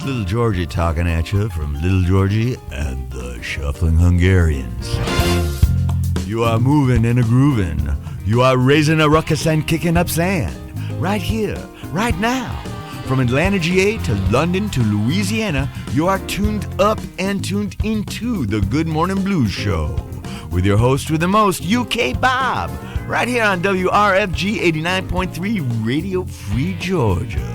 Little Georgie talking at you from Little Georgie and the Shuffling Hungarians. You are moving and a grooving. You are raising a ruckus and kicking up sand. Right here, right now. From Atlanta, GA to London to Louisiana, you are tuned up and tuned into the Good Morning Blues Show with your host with the most, UK Bob, right here on WRFG 89.3 Radio Free Georgia.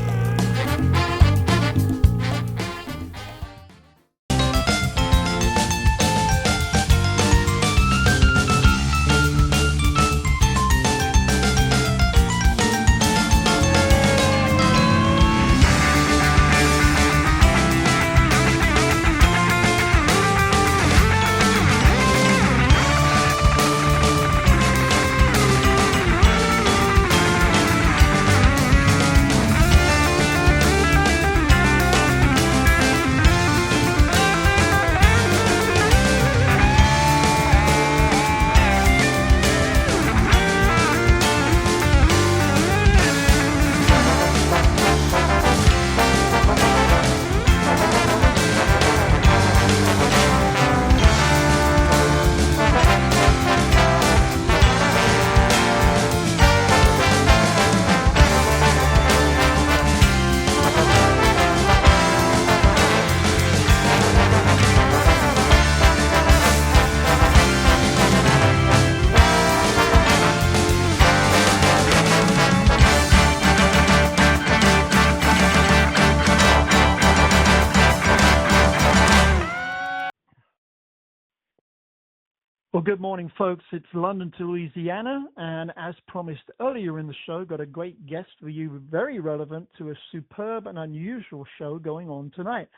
Well, good morning, folks. It's London to Louisiana, and as promised earlier in the show, got a great guest for you, very relevant to a superb and unusual show going on tonight.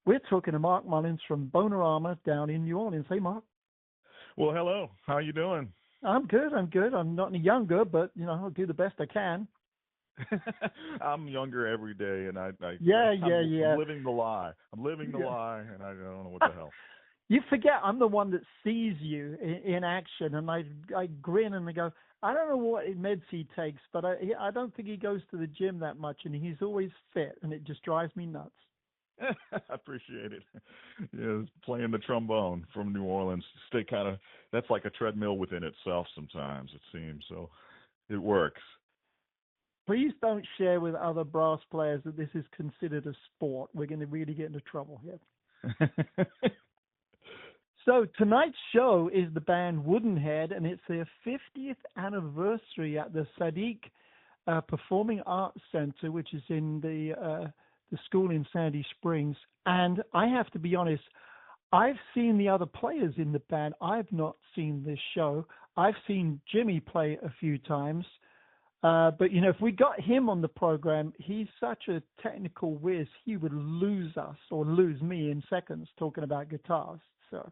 We're talking to Mark Mullins from Bonerama down in New Orleans. Hey, Mark. Well, hello. How you doing? I'm good. I'm not any younger, but, I'll do the best I can. I'm younger every day, and I'm living the lie. I'm living the lie, and I don't know what the hell. You forget I'm the one that sees you in action, and I grin and I go, I don't know what meds he takes, but I don't think he goes to the gym that much, and he's always fit, and it just drives me nuts. I appreciate it. Yeah, playing the trombone from New Orleans, that's like a treadmill within itself sometimes, it seems, so it works. Please don't share with other brass players that this is considered a sport. We're going to really get into trouble here. So tonight's show is the band Woodenhead, and it's their 50th anniversary at the Sadiq Performing Arts Center, which is in the school in Sandy Springs. And I have to be honest, I've seen the other players in the band. I've not seen this show. I've seen Jimmy play a few times. But, if we got him on the program, he's such a technical whiz, he would lose us or lose me in seconds talking about guitars. So.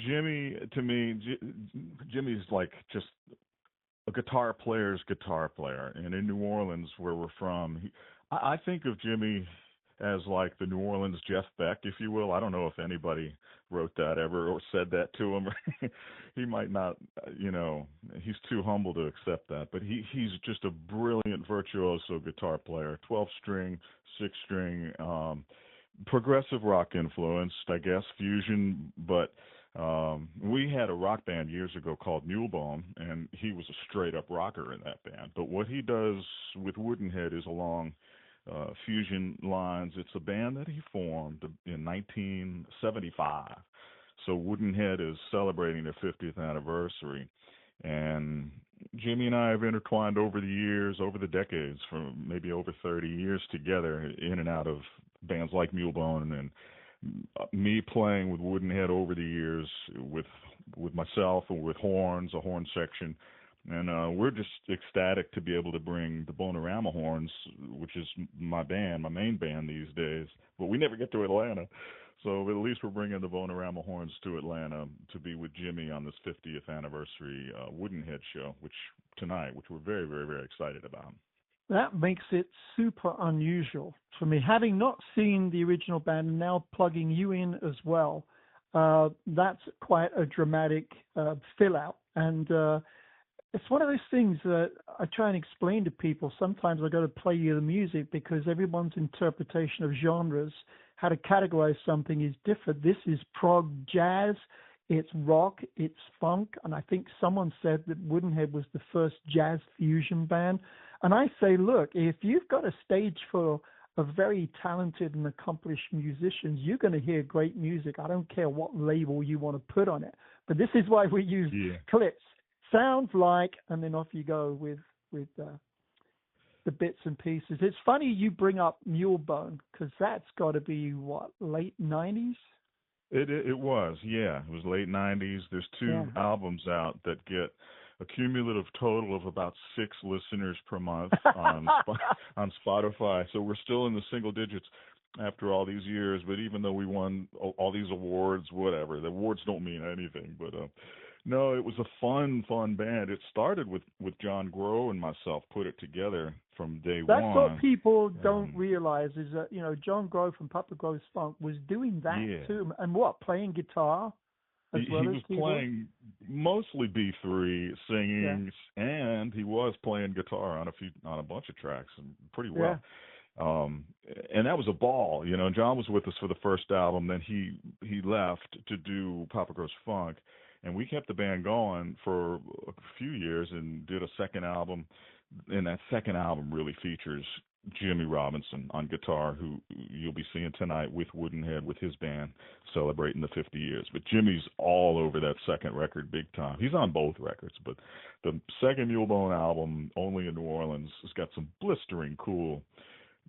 Jimmy, to me, Jimmy's like just a guitar player's guitar player. And in New Orleans, where we're from, I think of Jimmy as like the New Orleans Jeff Beck, if you will. I don't know if anybody wrote that ever or said that to him. He might not, he's too humble to accept that. But he's just a brilliant virtuoso guitar player, 12-string, 6-string, progressive rock influenced, I guess, fusion, but we had a rock band years ago called Mulebone, and he was a straight-up rocker in that band. But what he does with Woodenhead is along fusion lines. It's a band that he formed in 1975. So Woodenhead is celebrating their 50th anniversary. And Jimmy and I have intertwined over the years, over the decades, for maybe over 30 years together, in and out of bands like Mulebone, and me playing with Woodenhead over the years with myself and with horns, a horn section. And we're just ecstatic to be able to bring the Bonerama horns, which is my band, my main band these days. But we never get to Atlanta. So at least we're bringing the Bonerama horns to Atlanta to be with Jimmy on this 50th anniversary Woodenhead show, which we're very, very, very excited about. That makes it super unusual for me. Having not seen the original band and now plugging you in as well, that's quite a dramatic fill-out. And it's one of those things that I try and explain to people. Sometimes I got to play you the music because everyone's interpretation of genres, how to categorize something is different. This is prog jazz, it's rock, it's funk, and I think someone said that Woodenhead was the first jazz fusion band. And I say, look, if you've got a stage full of very talented and accomplished musicians, you're going to hear great music. I don't care what label you want to put on it. But this is why we use clips. Sounds like, and then off you go with the bits and pieces. It's funny you bring up Mulebone because that's got to be what, late '90s. It was, yeah. It was late '90s. There's two albums out that get a cumulative total of about 6 listeners per month on on Spotify. So we're still in the single digits after all these years. But even though we won all these awards, whatever, the awards don't mean anything. But no, it was a fun band. It started with John Grow and myself put it together from day one. That's what people don't realize is that, John Grow from Papa Grove's Funk was doing that too. And playing guitar as well as he was playing mostly B3, singing, and he was playing guitar on a bunch of tracks and pretty well. And that was a ball. John was with us for the first album, then he left to do Papa Grove's Funk. And we kept the band going for a few years and did a second album. And that second album really features Jimmy Robinson on guitar, who you'll be seeing tonight with Woodenhead, with his band, celebrating the 50 years. But Jimmy's all over that second record big time. He's on both records. But the second Mulebone album, Only in New Orleans, has got some blistering cool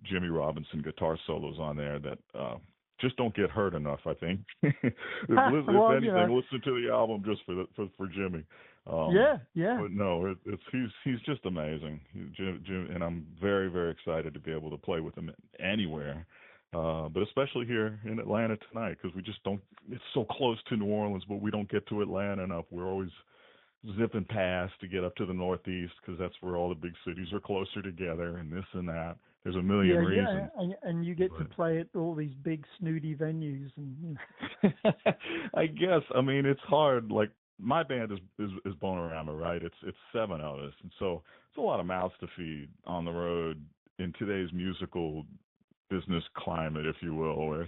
Jimmy Robinson guitar solos on there that just don't get heard enough, I think. If anything, listen to the album just for Jimmy. But no, he's just amazing. Jim, and I'm very, very excited to be able to play with him anywhere, but especially here in Atlanta tonight because we just don't. It's so close to New Orleans, but we don't get to Atlanta enough. We're always zipping past to get up to the Northeast because that's where all the big cities are closer together and this and that. There's a million reasons. And you get to play at all these big snooty venues. And I guess. I mean, it's hard. Like my band is Bonerama, right? It's 7 of us, and so it's a lot of mouths to feed on the road in today's musical business climate, if you will, where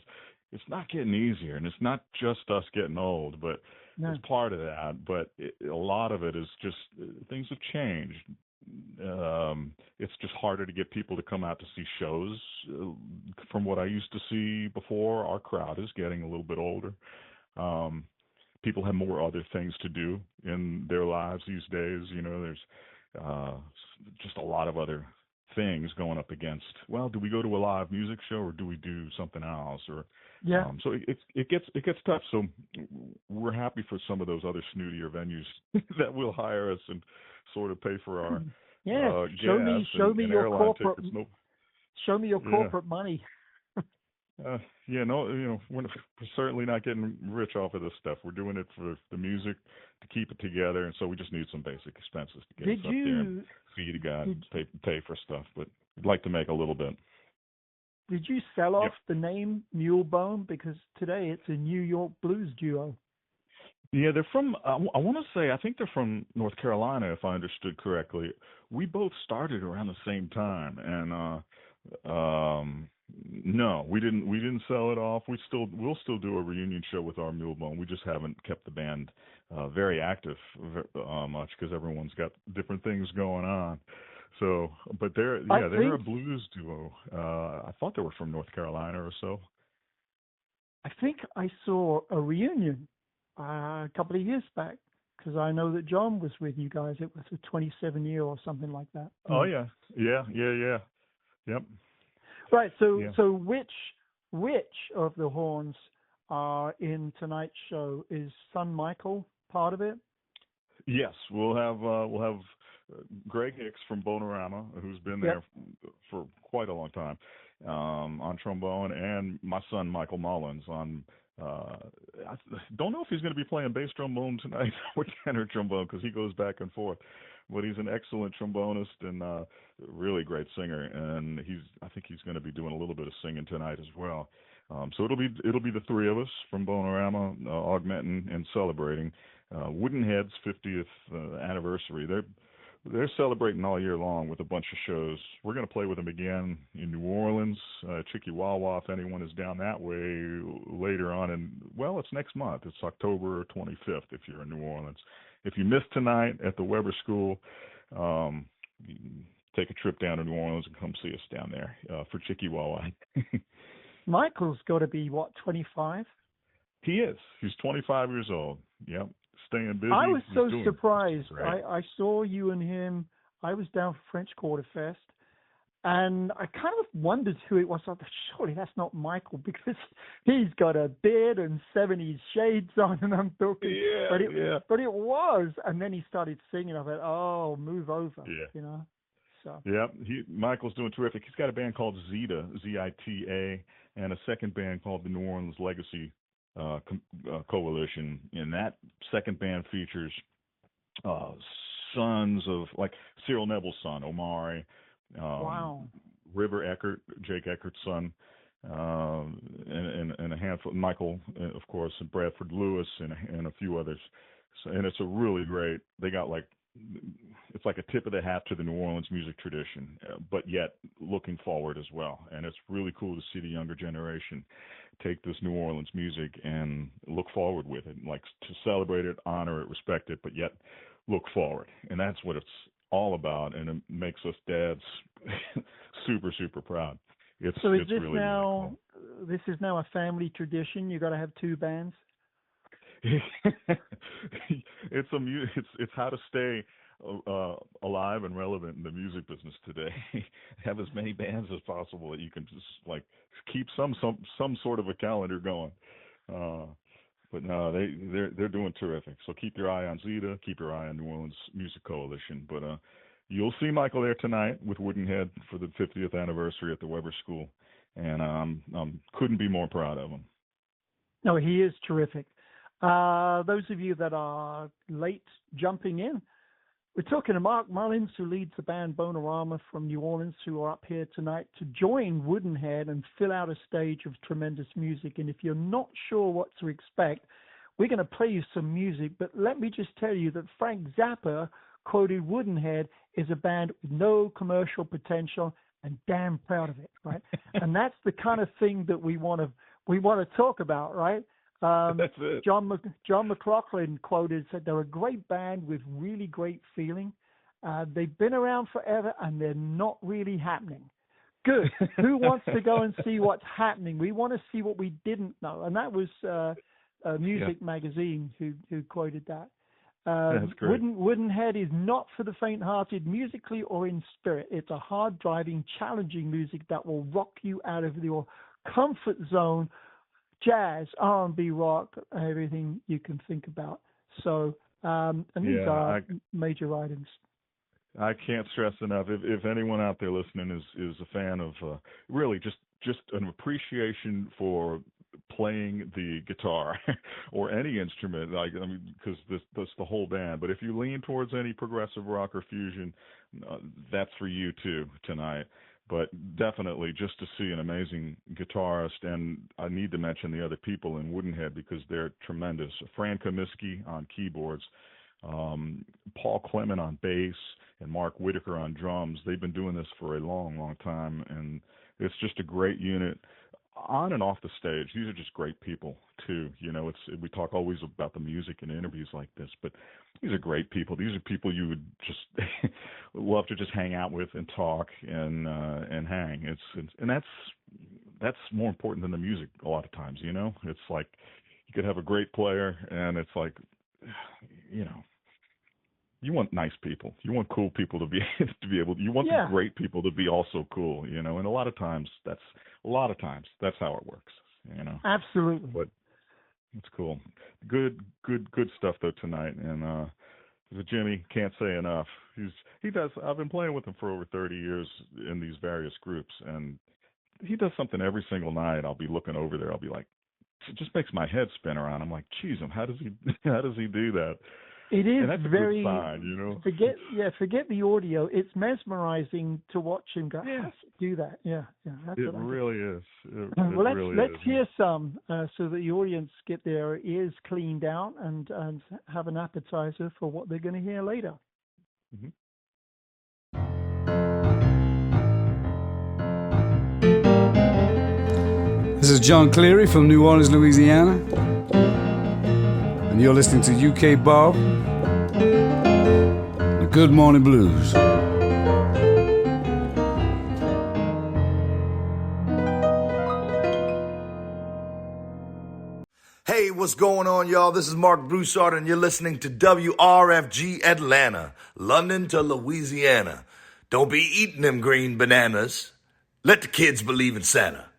it's not getting easier, and it's not just us getting old, but it's part of that. But a lot of it is just things have changed. It's just harder to get people to come out to see shows. From what I used to see before, our crowd is getting a little bit older. People have more other things to do in their lives these days. There's just a lot of other things going up against. Well, do we go to a live music show or do we do something else? Or so it gets tough. So we're happy for some of those other snootier venues that will hire us and sort of pay for our show me your corporate tickets. Show me your corporate money. We're certainly not getting rich off of this stuff. We're doing it for the music to keep it together, and so we just need some basic expenses to get us up there and feed a guy and pay for stuff. But we'd like to make a little bit. Did you sell off the name Mulebone? Because today it's a New York blues duo. Yeah, they're from, I want to say, I think they're from North Carolina, if I understood correctly. We both started around the same time, and no, we didn't sell it off. We'll still do a reunion show with our Mulebone. We just haven't kept the band very active much because everyone's got different things going on. So, but they're a blues duo. I thought they were from North Carolina or so. I think I saw a reunion a couple of years back because I know that John was with you guys. It was a 27-year or something like that. Oh yeah. Yep. Right. So which of the horns are in tonight's show? Is Son Michael part of it? Yes, we'll have Greg Hicks from Bonerama, who's been there for quite a long time, on trombone, and my son Michael Mullins on. I don't know if he's going to be playing bass trombone tonight or tenor trombone because he goes back and forth. But he's an excellent trombonist and a really great singer, and I think he's going to be doing a little bit of singing tonight as well. So it'll be the three of us from Bonerama, augmenting and celebrating Woodenhead's 50th anniversary. they're celebrating all year long with a bunch of shows. We're going to play with them again in New Orleans, Chicky-Wawa, if anyone is down that way later on. And, well, it's next month. It's October 25th if you're in New Orleans. If you missed tonight at the Weber School, you can take a trip down to New Orleans and come see us down there for Chicky-Wawa. Michael's got to be, what, 25? He is. He's 25 years old. Yep. Staying busy. I was so surprised. Right. I saw you and him. I was down for French Quarter Fest, and I kind of wondered who it was. I thought, surely that's not Michael, because he's got a beard and 70s shades on, and I'm talking. Yeah, but it was. And then he started singing. I thought, oh, move over. Yeah. You know. So. Yeah, Michael's doing terrific. He's got a band called Zeta, Z-I-T-A, and a second band called the New Orleans Legacy Coalition. And that second band features sons of, like, Cyril Neville's son, Omari, Wow. River Eckert, Jake Eckert's son, and a handful, Michael, of course, and Bradford Lewis, and a few others. So, and it's a really great, they got like, it's like a tip of the hat to the New Orleans music tradition, but yet looking forward as well. And it's really cool to see the younger generation take this New Orleans music and look forward with it, like to celebrate it, honor it, respect it, but yet look forward. And that's what it's all about, and it makes us dads super, super proud. So is it's this really, now? really cool. This is now a family tradition. You got to have two bands. It's how to stay alive and relevant in the music business today. Have as many bands as possible that you can just like keep some sort of a calendar going. But no, they're doing terrific. So keep your eye on Zeta, keep your eye on New Orleans Music Coalition. But you'll see Michael there tonight with Woodenhead for the 50th anniversary at the Weber School, and couldn't be more proud of him. No, he is terrific. Those of you that are late jumping in, we're talking to Mark Mullins, who leads the band Bonerama from New Orleans, who are up here tonight to join Woodenhead and fill out a stage of tremendous music. And if you're not sure what to expect, we're going to play you some music. But let me just tell you that Frank Zappa quoted Woodenhead is a band with no commercial potential and damn proud of it, right? And that's the kind of thing that we want to talk about, right? That's it. John McLaughlin said they're a great band with really great feeling. They've been around forever and they're not really happening. Good. Who wants to go and see what's happening? We want to see what we didn't know. And that was Music Magazine who quoted that. That's great. Woodenhead is not for the faint-hearted musically or in spirit. It's a hard-driving, challenging music that will rock you out of your comfort zone. Jazz, R&B, rock, everything you can think about. So, and these are major items. I can't stress enough. If anyone out there listening is a fan of really just an appreciation for playing the guitar or any instrument, because that's the whole band. But if you lean towards any progressive rock or fusion, that's for you too tonight. But definitely just to see an amazing guitarist, and I need to mention the other people in Woodenhead because they're tremendous. Fran Comiskey on keyboards, Paul Clement on bass, and Mark Whitaker on drums. They've been doing this for a long, long time, and it's just a great unit on and off the stage. These are just great people too. You know, we talk always about the music in interviews like this, but these are great people. These are people you would just love to just hang out with and talk and hang. And that's more important than the music a lot of times. You know, it's like you could have a great player, and it's like, you know, you want nice people. You want cool people to be able. You want the great people to be also cool. You know, and a lot of times that's how it works. You know, absolutely. But it's cool. Good stuff though tonight. And Jimmy, can't say enough. He does. I've been playing with him for over 30 years in these various groups, and he does something every single night. I'll be looking over there. I'll be like, it just makes my head spin around. I'm like, geez, how does he do that? It is, and that's very, a good sign, you know. Forget the audio. It's mesmerizing to watch him go. Yeah. Do that. Yeah. It really is. Let's hear some so that the audience get their ears cleaned out and have an appetizer for what they're going to hear later. Mm-hmm. This is John Cleary from New Orleans, Louisiana, and you're listening to UK Bob, the Good Morning Blues. Hey, what's going on, y'all? This is Mark Broussard, and you're listening to WRFG Atlanta, London to Louisiana. Don't be eating them green bananas. Let the kids believe in Santa.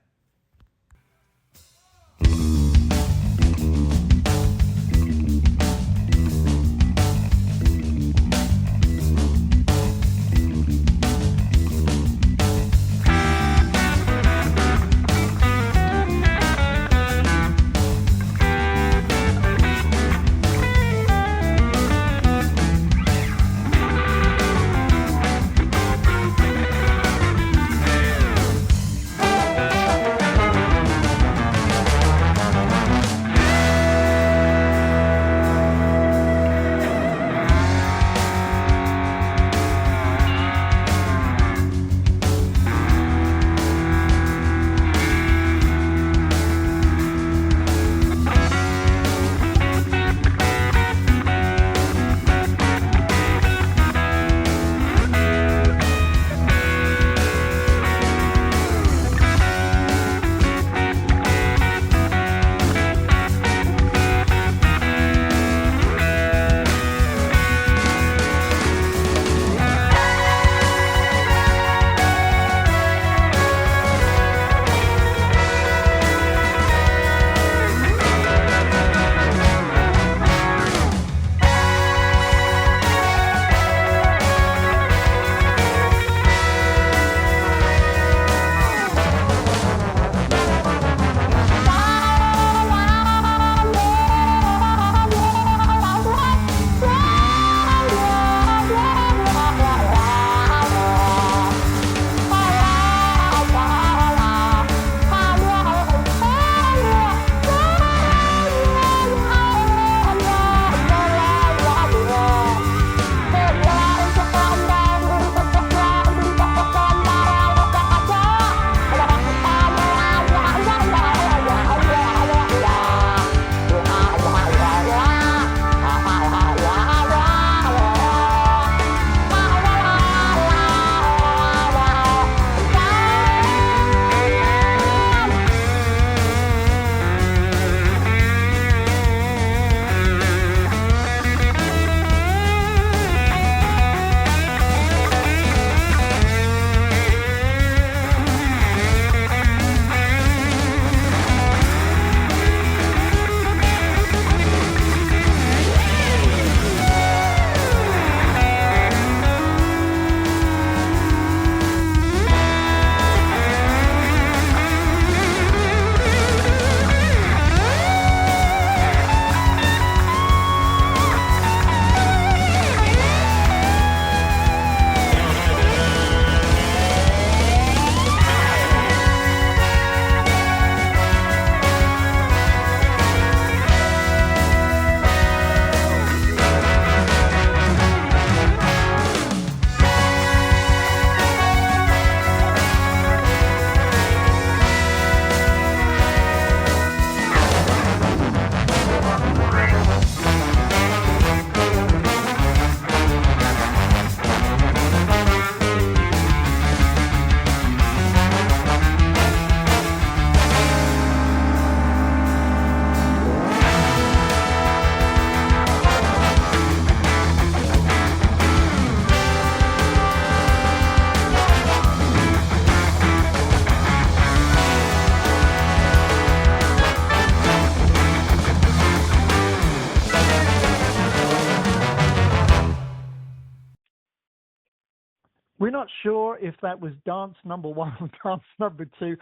We're not sure if that was dance number one or dance number two.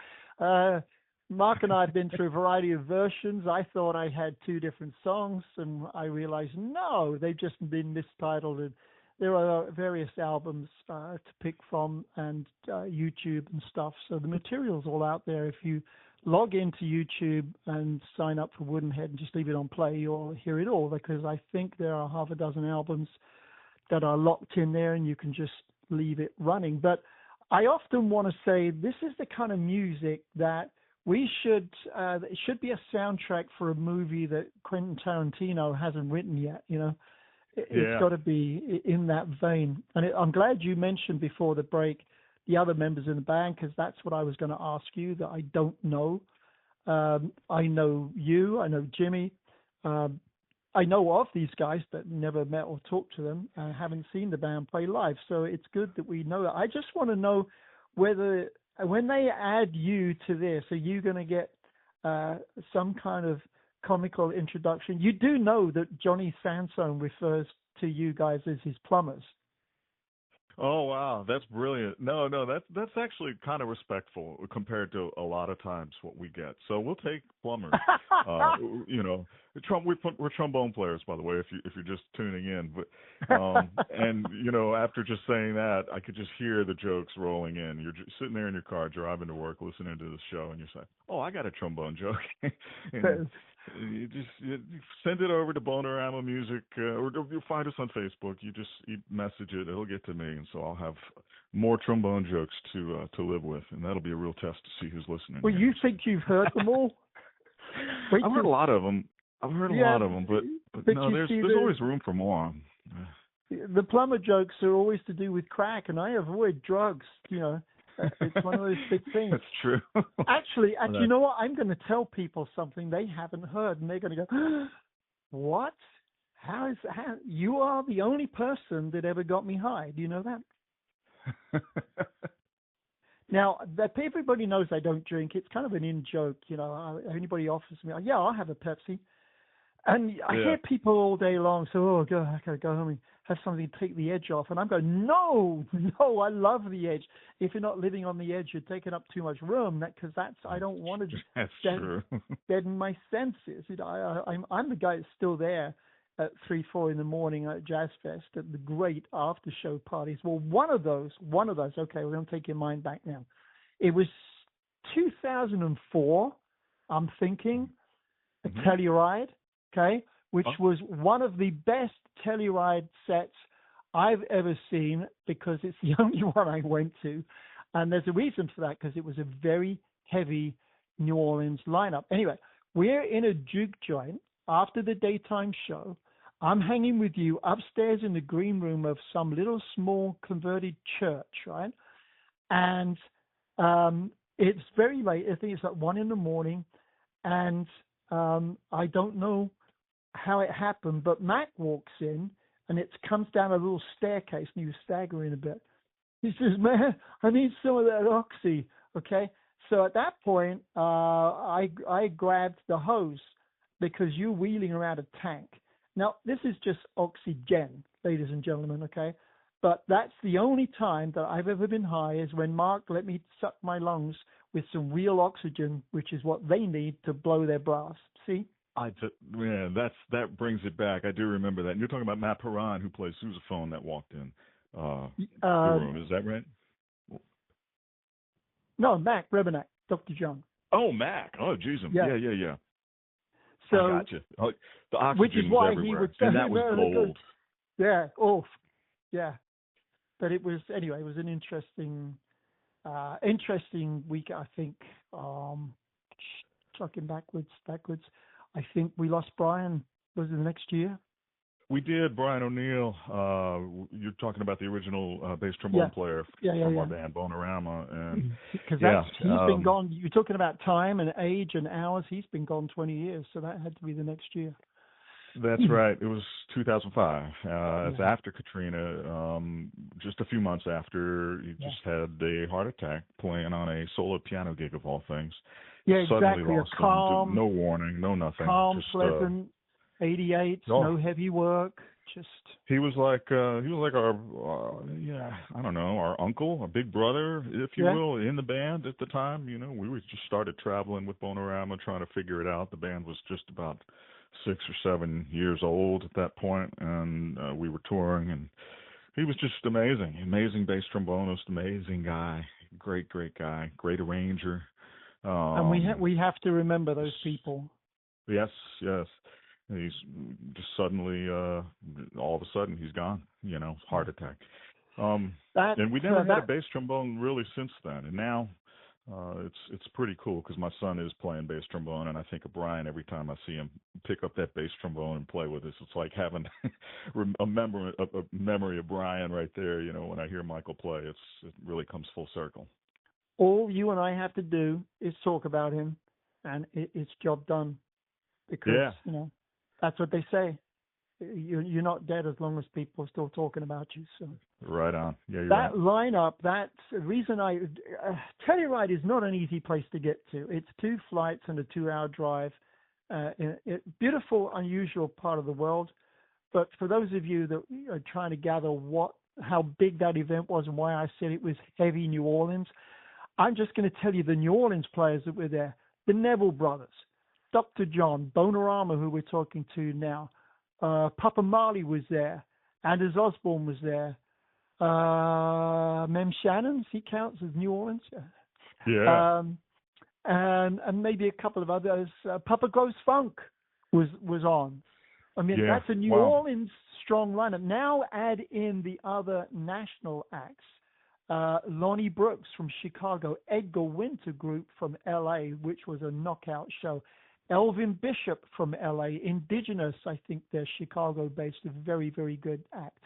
Mark and I have been through a variety of versions. I thought I had two different songs, and I realized no, they've just been mistitled. And there are various albums to pick from and YouTube and stuff. So the material's all out there. If you log into YouTube and sign up for Woodenhead and just leave it on play, you'll hear it all, because I think there are half a dozen albums that are locked in there and you can just leave it running. But I often want to say this is the kind of music that We should. It should be a soundtrack for a movie that Quentin Tarantino hasn't written yet. It's got to be in that vein. And I'm glad you mentioned before the break the other members in the band, because that's what I was going to ask you that I don't know. I know you. I know Jimmy. I know of these guys, but never met or talked to them. I haven't seen the band play live, so it's good that we know that. I just want to know whether, when they add you to this, are you going to get some kind of comical introduction? You do know that Johnny Sansone refers to you guys as his plumbers. Oh wow, that's brilliant. No, that's actually kind of respectful compared to a lot of times what we get. So we'll take plumbers. We're trombone players, by the way, if you're just tuning in. But and after just saying that, I could just hear the jokes rolling in. You're just sitting there in your car driving to work, listening to the show, and you're saying, "Oh, I got a trombone joke." And you send it over to Bonerama Music, or you find us on Facebook. You message it; it'll get to me, and so I'll have more trombone jokes to live with, and that'll be a real test to see who's listening. Well, you think you've heard them all? I've heard a lot of them. But no, there's always room for more. The plumber jokes are always to do with crack, and I avoid drugs. It's one of those big things. That's true. Actually, you know what? I'm going to tell people something they haven't heard, and they're going to go, "What? How you are the only person that ever got me high? Do you know that?" Now, everybody knows I don't drink. It's kind of an in joke. Anybody offers me, "Yeah, I'll have a Pepsi." And I hear people all day long say, "Oh, I gotta go home and have something to take the edge off." And I'm going, no, I love the edge. If you're not living on the edge, you're taking up too much room. I don't want to deaden my senses. I'm the guy that's still there at 3-4 in the morning at Jazz Fest at the great after show parties. Well, one of those. Okay, we're going to take your mind back now. It was 2004. I'm thinking a Telluride. Okay, which was one of the best Telluride sets I've ever seen, because it's the only one I went to. And there's a reason for that, because it was a very heavy New Orleans lineup. Anyway, we're in a juke joint after the daytime show. I'm hanging with you upstairs in the green room of some little small converted church, right? And it's very late. I think it's like 1 a.m. And I don't know how it happened, but Mac walks in, and it comes down a little staircase, and he was staggering a bit. He says, "Man, I need some of that oxy." Okay, so at that point, I grabbed the hose, because you're wheeling around a tank. Now, this is just oxygen, ladies and gentlemen, okay? But that's the only time that I've ever been high, is when Mark let me suck my lungs with some real oxygen, which is what they need to blow their brass. See? That brings it back. I do remember that. And you're talking about Matt Perron, who plays sousaphone, that walked in the room. Is that right? No, Mac Rebenak, Dr. John. Oh, Mac. Oh, geez. Yeah. So, I gotcha. Oh, the oxygen which is why everywhere. he would and that was gold. Yeah. Oh, yeah. But it was an interesting week, I think. Trucking backwards. I think we lost Brian. Was it the next year? We did. Brian O'Neill. You're talking about the original bass trombone player from our band Bonerama, and because he's been gone. You're talking about time and age and hours. He's been gone 20 years, so that had to be the next year. That's right. It was 2005. It's after Katrina. Just a few months after, he just had a heart attack playing on a solo piano gig of all things. Yeah, Suddenly exactly. lost A calm, him. No warning, no nothing. Calm, just, pleasant, 88, no heavy work. He was like our I don't know, our uncle, our big brother, if you will, in the band at the time. We were just started traveling with Bonerama, trying to figure it out. The band was just about 6 or 7 years old at that point, and we were touring, and he was just amazing bass trombonist, amazing guy, great guy, great arranger. And we have to remember those people. Yes. He's just suddenly, all of a sudden, he's gone. Heart attack. And we never had a bass trombone really since then. And now, It's pretty cool because my son is playing bass trombone, and I think of Brian every time I see him pick up that bass trombone and play with us. It's like having a memory of Brian right there. You know, when I hear Michael play, it really comes full circle. All you and I have to do is talk about him, and it's job done. Because you know, that's what they say. You're not dead as long as people are still talking about you. So right on. Yeah, you're that right. lineup. That's the reason Telluride is not an easy place to get to. It's 2 flights and a 2-hour drive. Beautiful, unusual part of the world. But for those of you that are trying to gather how big that event was and why I said it was heavy New Orleans, I'm just going to tell you the New Orleans players that were there: the Neville Brothers, Dr. John, Bonerama, who we're talking to now. Papa Marley was there. Anders Osborne was there. Mem Shannon's, he counts as New Orleans. Yeah. And maybe a couple of others. Papa Grows Funk was on. I mean, that's a New Orleans strong lineup. Now add in the other national acts. Lonnie Brooks from Chicago, Edgar Winter Group from L.A., which was a knockout show. Elvin Bishop from L.A., Indigenous, I think they're Chicago-based, a very, very good act.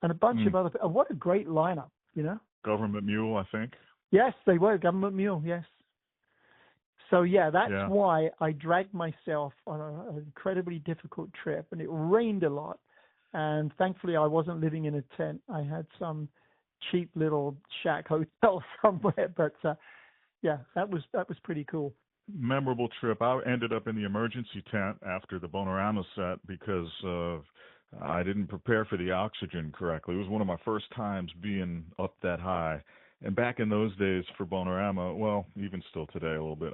And a bunch of other... What a great lineup, you know? Government Mule, I think. Yes, they were. Government Mule, yes. So, that's why I dragged myself on an incredibly difficult trip, and it rained a lot. And thankfully, I wasn't living in a tent. I had some cheap little shack hotel somewhere. But, that was pretty cool. Memorable trip. I ended up in the emergency tent after the Bonerama set because I didn't prepare for the oxygen correctly. It was one of my first times being up that high. And back in those days for Bonerama, well, even still today a little bit,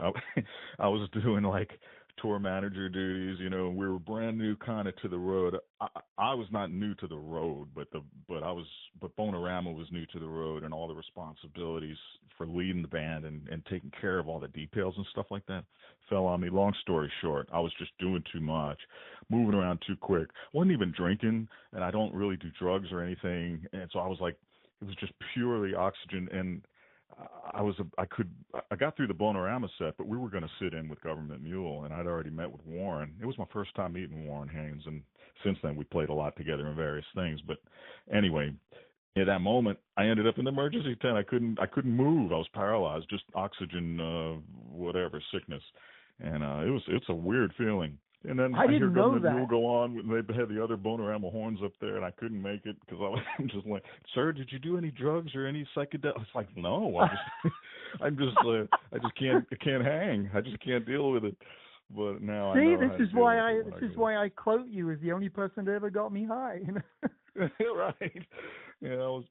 I was doing like tour manager duties. You know, we were brand new kind of to the road. I was not new to the road, but Bonerama was new to the road, and all the responsibilities for leading the band and taking care of all the details and stuff like that fell on me. Long story short, I was just doing too much, moving around too quick. Wasn't even drinking, and I don't really do drugs or anything. And so I was like, it was just purely oxygen. And I got through the Bonerama set, but we were going to sit in with Government Mule, and I'd already met with Warren. It was my first time meeting Warren Haynes, and since then we played a lot together in various things. But anyway, at that moment, I ended up in the emergency tent. I couldn't move. I was paralyzed, just oxygen, sickness, and it's a weird feeling. And then I hear Government Mule go on. They had the other Bonerama horns up there, and I couldn't make it because I was just like, "Sir, did you do any drugs or any psychedelics?" It's like, no, I just can't hang. I just can't deal with it. But now I know this is why I quote you as the only person that ever got me high. You know? Right. Yeah, that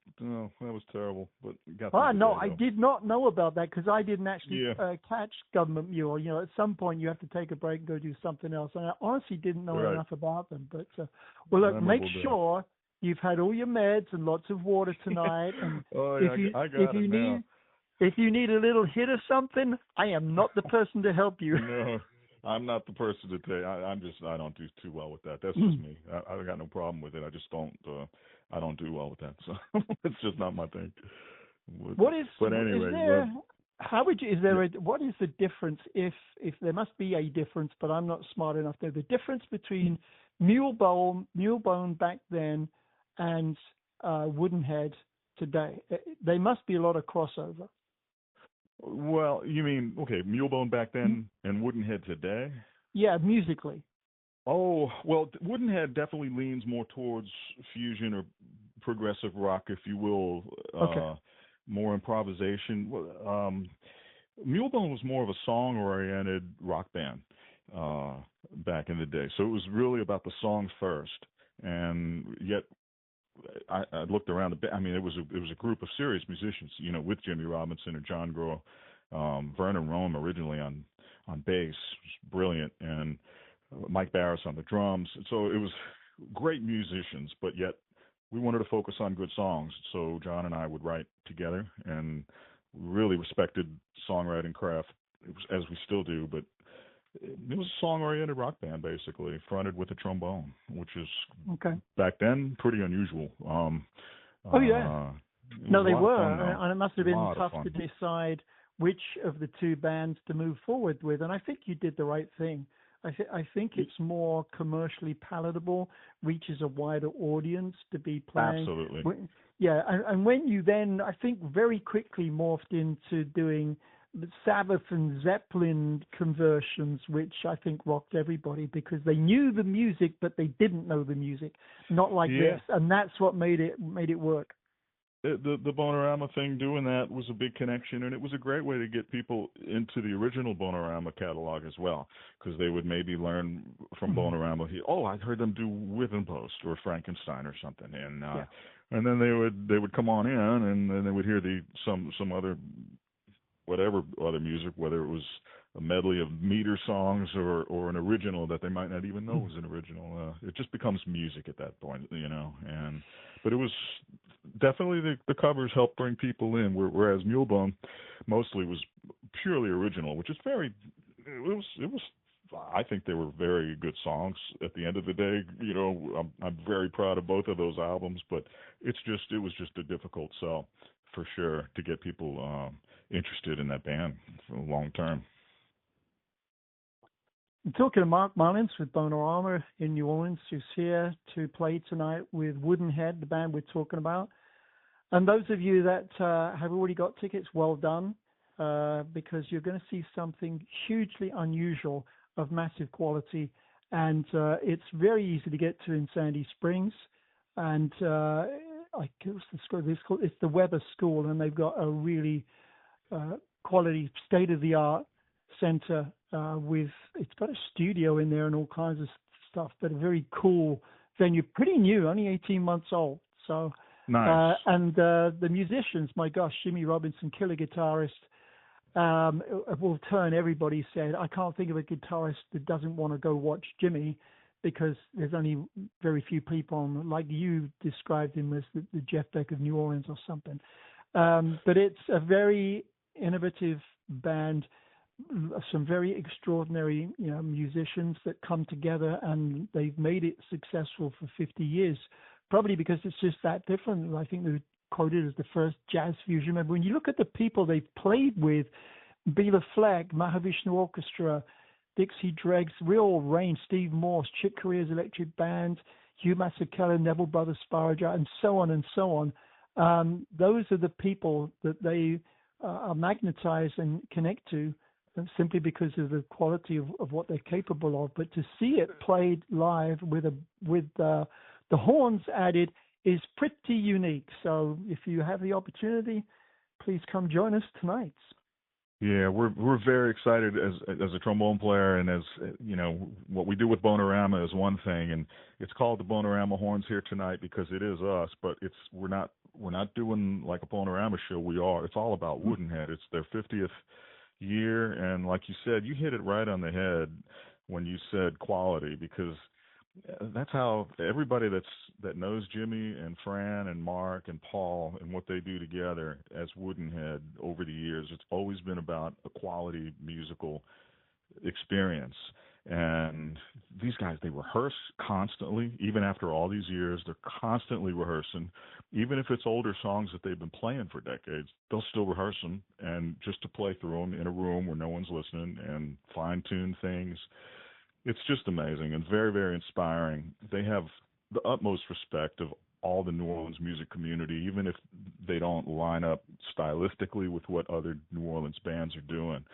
was terrible. But I did not know about that because I didn't actually catch Government Mule. You know, at some point you have to take a break and go do something else. And I honestly didn't know enough about them. But look, make sure you've had all your meds and lots of water tonight. And if you need a little hit or something, I am not the person to help you. No. I'm not the person to take. I don't do too well with that. That's just me. I got no problem with it. I just don't. I don't do well with that. So it's just not my thing. What is the difference if there must be a difference, but I'm not smart enough to know the difference between Mulebone back then and Woodenhead today? There must be a lot of crossover. Well, you mean, Mulebone back then and Woodenhead today? Yeah, musically. Oh, well, Woodenhead definitely leans more towards fusion or progressive rock, if you will, more improvisation. Mulebone was more of a song-oriented rock band back in the day. So it was really about the songs first, and yet I looked around a bit. I mean, it was a group of serious musicians, you know, with Jimmy Robinson and John Grohl, Vernon Rome originally on bass, brilliant, and Mike Barris on the drums. So it was great musicians, but yet we wanted to focus on good songs. So John and I would write together, and really respected songwriting craft, as we still do, but it was a song-oriented rock band, basically, fronted with a trombone, which is back then pretty unusual. No, they were, and it must have been tough to decide which of the two bands to move forward with. And I think you did the right thing. I think it's more commercially palatable, reaches a wider audience to be playing. Absolutely. Yeah, and when you then, I think, very quickly morphed into doing the Sabbath and Zeppelin conversions, which I think rocked everybody because they knew the music, but they didn't know the music, not like this, and that's what made it work. The Bonerama thing, doing that was a big connection, and it was a great way to get people into the original Bonerama catalog as well, because they would maybe learn from Bonerama. I heard them do Withenpost or Frankenstein or something, and then they would come on in, and then they would hear some other whatever other music, whether it was a medley of meter songs or an original that they might not even know was an original. It just becomes music at that point, but it was definitely the covers helped bring people in, whereas Mulebone mostly was purely original, which is I think they were very good songs at the end of the day. I'm very proud of both of those albums, but it was just a difficult sell for sure to get people interested in that band for the long term. I'm talking to Mark Mullins with Bonerama in New Orleans, who's here to play tonight with Woodenhead, the band we're talking about. And those of you that have already got tickets, well done, because you're going to see something hugely unusual of massive quality. And it's very easy to get to in Sandy Springs. And it's the Weber School, and they've got a really quality, state-of-the-art center it's got a studio in there and all kinds of stuff, but a very cool venue, pretty new, only 18 months old. So nice. And the musicians, my gosh, Jimmy Robinson, killer guitarist, will turn everybody's head. I can't think of a guitarist that doesn't want to go watch Jimmy, because there's only very few people on, like you described him as the Jeff Beck of New Orleans or something. But it's a very innovative band, some very extraordinary musicians that come together, and they've made it successful for 50 years, probably because it's just that different. I think they were quoted as the first jazz fusion. Remember, when you look at the people they've played with, Bela Fleck, Mahavishnu Orchestra, Dixie Dregs, real range, Steve Morse, Chick Corea's Electric Band, Hugh Masekela, Neville Brothers Sparaja, and so on and so on. Those are the people that they are magnetized and connect to, simply because of the quality of what they're capable of. But to see it played live with the horns added is pretty unique. So if you have the opportunity, please come join us tonight. Yeah, we're very excited as a trombone player, and as what we do with Bonerama is one thing, and it's called the Bonerama Horns here tonight because it is us, but we're not doing like a Bonerama show. It's all about Woodenhead. It's their 50th year, and like you said, you hit it right on the head when you said quality, because that's how everybody that knows Jimmy and Fran and Mark and Paul and what they do together as Woodenhead over the years, it's always been about a quality musical experience. And these guys, they rehearse constantly, even after all these years. They're constantly rehearsing. Even if it's older songs that they've been playing for decades, they'll still rehearse them, and just to play through them in a room where no one's listening and fine-tune things. It's just amazing and very, very inspiring. They have the utmost respect of all the New Orleans music community, even if they don't line up stylistically with what other New Orleans bands are doing.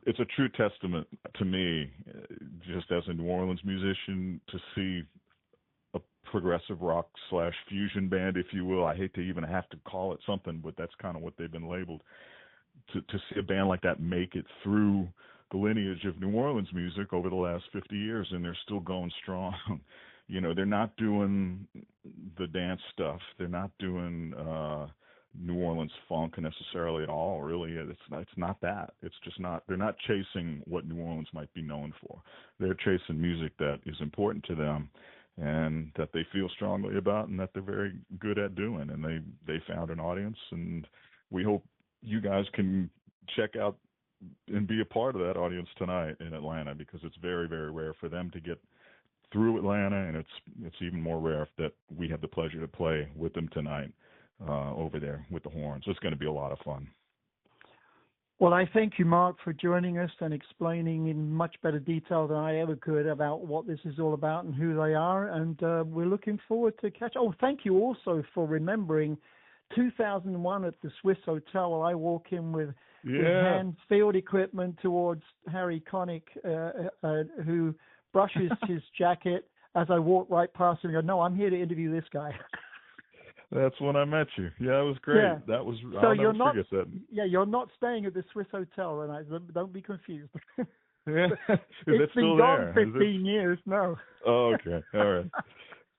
It's a true testament to me, just as a New Orleans musician, to see a progressive rock / fusion band, if you will. I hate to even have to call it something, but that's kind of what they've been labeled. To see a band like that make it through the lineage of New Orleans music over the last 50 years, and they're still going strong. They're not doing the dance stuff. They're not doing New Orleans funk necessarily at all, really. It's not that. It's just not. They're not chasing what New Orleans might be known for. They're chasing music that is important to them and that they feel strongly about and that they're very good at doing. And they found an audience, and we hope you guys can check out and be a part of that audience tonight in Atlanta, because it's very, very rare for them to get through Atlanta, and it's even more rare that we have the pleasure to play with them tonight over there with the horns. It's going to be a lot of fun. Well, I thank you, Mark, for joining us and explaining in much better detail than I ever could about what this is all about and who they are. And we're looking forward to catch. Oh, thank you also for remembering 2001 at the Swiss Hotel. While I walk in with hand field equipment towards Harry Connick, who brushes his jacket as I walk right past him and go, no, I'm here to interview this guy. That's when I met you. Yeah, it was great. Yeah. That was. So I'll you're never not, forget that. yeah, you're not staying at the Swiss Hotel, and don't be confused. Yeah, is It's it still been gone there? 15 years. No. Oh, okay. All right.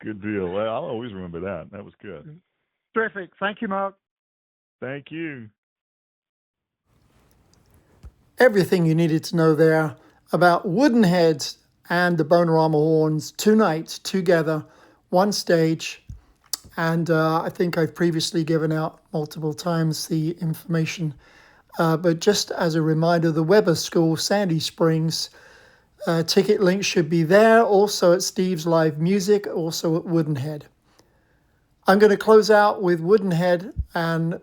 Good deal. Well, I'll always remember that. That was good. Terrific. Thank you, Mark. Thank you. Everything you needed to know there about Woodenhead and the Bonerama horns, 2 nights together, one stage. And I think I've previously given out multiple times the information. But just as a reminder, the Weber School, Sandy Springs, ticket link should be there. Also at Steve's Live Music, also at Woodenhead. I'm going to close out with Woodenhead and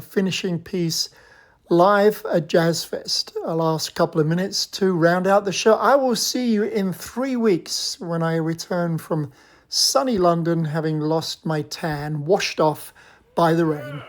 finishing piece live at Jazz Fest. A last couple of minutes to round out the show. I will see you in 3 weeks when I return from sunny London, having lost my tan, washed off by the rain.